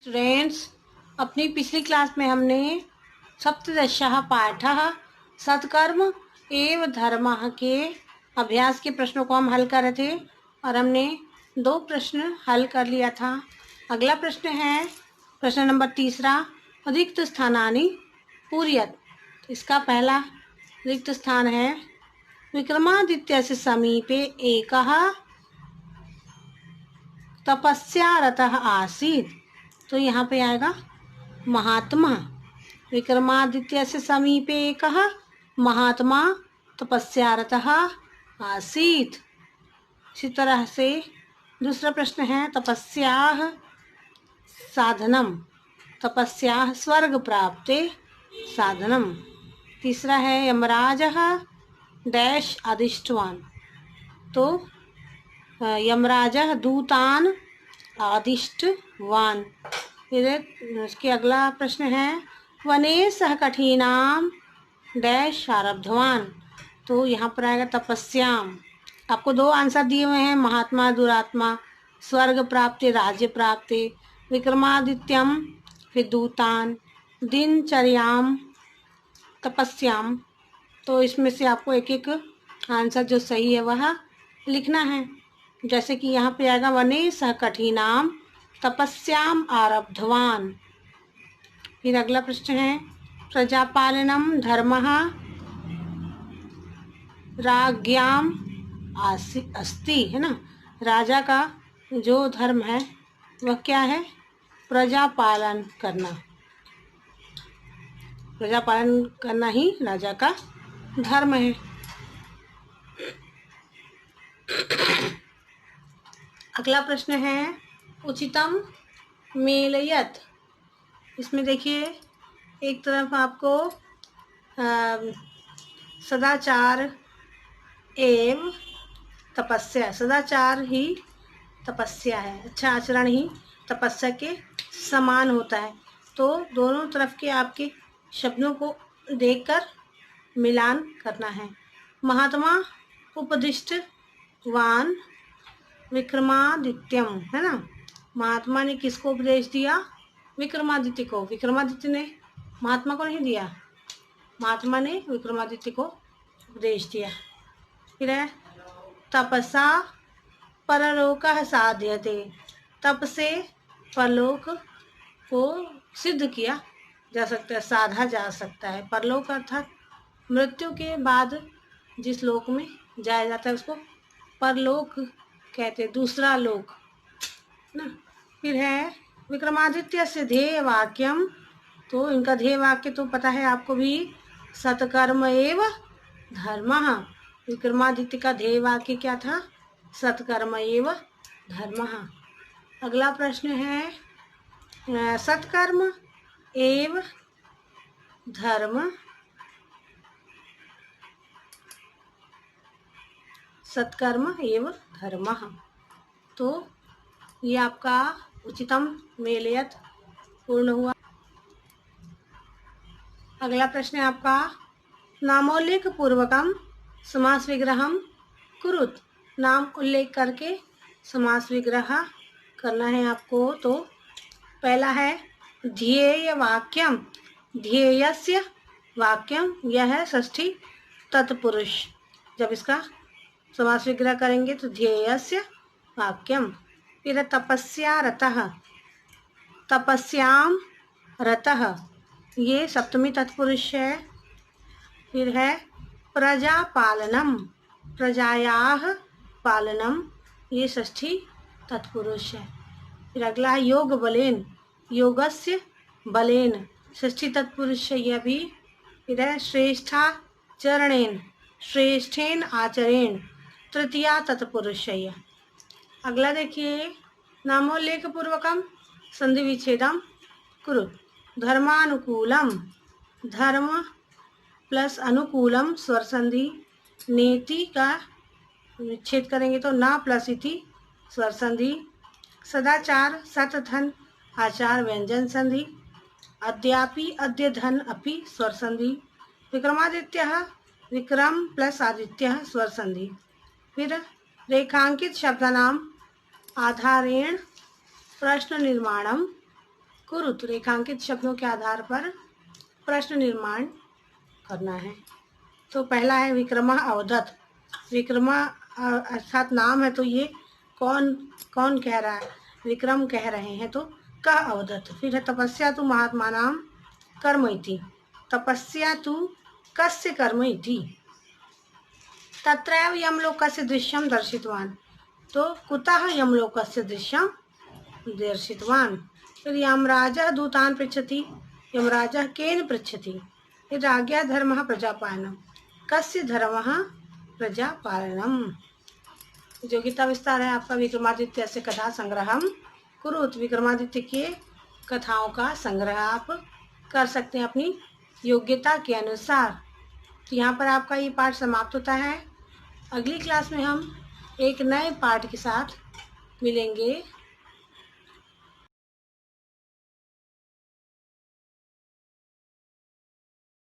Students, अपनी पिछली class में हमने सप्तदशः पाठः सत्कर्म एवं धर्मः के अभ्यास के प्रश्नों को हम हल कर रहे थे और हमने 2 प्रश्न हल कर लिया था। अगला प्रश्न है प्रश्न नंबर 3, रिक्त स्थानानि पूरयत। इसका पहला रिक्त स्थान है विक्रमादित्यस्य समीपे एकः तपस्यारतः आसीत्। तो यहाँ पे आएगा महात्मा। विक्रमादित्यस्य समीपे एकः महात्मा तपस्यारतः आसीत्। इसी तरह से दूसरा प्रश्न है तपस्याः साधनम, तपस्याः स्वर्ग प्राप्ते साधनम। तीसरा है यमराजः डैश आदिष्टवान। तो यमराजः दूतान आदिष्टवान। फिर उसके अगला प्रश्न है वने सह कठिनाम डैश आरब्धवान। तो यहाँ पर आएगा तपस्याम। आपको 2 आंसर दिए हुए हैं, महात्मा दुरात्मा, स्वर्ग प्राप्ति राज्य प्राप्ति, विक्रमादित्यम, फिर दूतान, दिनचर्याम, तपस्याम। तो इसमें से आपको एक एक आंसर जो सही है वह लिखना है। जैसे कि यहाँ पे आएगा वने सह कठिनाम तपस्याम आरब्धवान। फिर अगला प्रश्न है प्रजापालनम धर्मः राज्ञाम अस्ति, है ना। राजा का जो धर्म है वह क्या है? प्रजा पालन करना। प्रजा पालन करना ही राजा का धर्म है। अगला प्रश्न है उचितम मेलयत। इसमें देखिए एक तरफ आपको सदाचार एवं तपस्या, सदाचार ही तपस्या है, अच्छा आचरण ही तपस्या के समान होता है। तो दोनों तरफ के आपके शब्दों को देखकर मिलान करना है। महात्मा उपदिष्टवान विक्रमादित्यम, है ना। महात्मा ने किसको उपदेश दिया? विक्रमादित्य को। विक्रमादित्य ने महात्मा को नहीं दिया, महात्मा ने विक्रमादित्य को उपदेश दिया। फिर है तपसा परलोकः साध्यते। तप से परलोक को सिद्ध किया जा सकता है, साधा जा सकता है। परलोक अर्थात मृत्यु के बाद जिस लोक में जाया जाता है उसको परलोक कहते, दूसरा लोक ना। फिर है विक्रमादित्य से ध्येय वाक्यम। तो इनका ध्येय वाक्य तो पता है आपको भी, सत्कर्म एवं धर्मः। विक्रमादित्य का ध्येय वाक्य क्या था? सत्कर्म एवं धर्मः। अगला प्रश्न है सत्कर्म एवं धर्म, सत्कर्म एवं धर्मः। तो ये आपका उचितम मेलयत पूर्ण हुआ। अगला प्रश्न है आपका नामोल्लेख पूर्वकम समास विग्रहम कुरुत। नाम उल्लेख करके समास विग्रह करना है आपको। तो पहला है ध्येय वाक्यम। ध्येयस्य वाक्यम, यह है षष्ठी तत्पुरुष। जब इसका समास विग्रह करेंगे तो ध्येयस्य वाक्यम। फिर तपस्या रतः, तपस्याम रतः, ये सप्तमी तत्पुरुष है। फिर है प्रजा पालनम, प्रजायाः पालनम, ये षष्ठी तत्पुरुष है। फिर अगला है योग बलेन, योगस्य बलेन, षष्ठी तत्पुरुष है यह भी। फिर है श्रेष्ठाचरणेन, श्रेष्ठेन आचरेण, तृतीया तत्पुरुष है यह। अगला देखिए नामोल्लेख पूर्वकम संधि विच्छेदम कुरु। धर्मानुकूलम, धर्म प्लस अनुकूलम स्वर संधि, नेति का विच्छेद करेंगे तो ना प्लस इति स्वर संधि। सदाचार सत धन आचार व्यंजन संधि। अद्यापि अद्य धन अपि स्वर संधि। विक्रमादित्यः विक्रम प्लस आदित्यः स्वर संधि। फिर रेखांकित शब्दानाम आधारेण प्रश्न निर्माणम कुरुत रेखांकित शब्दों के आधार पर प्रश्न निर्माण करना है। तो पहला है विक्रमा अवदत। विक्रमा अर्थात नाम है, तो ये कौन कौन कह रहा है? विक्रम कह रहे हैं, तो कह अवदत। फिर है तपस्या तु महात्मा नाम कर्म इति। तपस्या तु कस्य कर्म इति। तत्रैव यमलोकस्य दृश्यम दर्शितवान। तो कुतः यमलोकस्य दृश्यम दर्शितवान। फिर यमराजः दूतान् पृच्छति। यमराजः केन पृच्छति? फिर आज्ञा धर्मः प्रजापालनम्। कस्य धर्मः प्रजापालनम्। योग्यता विस्तार है आपका विक्रमादित्य से कथा संग्रहम कुरुत। विक्रमादित्य के कथाओं का संग्रह आप कर सकते हैं अपनी योग्यता के अनुसार। तो यहाँ पर आपका ये पाठ समाप्त होता है। अगली क्लास में हम एक नए पाठ के साथ मिलेंगे।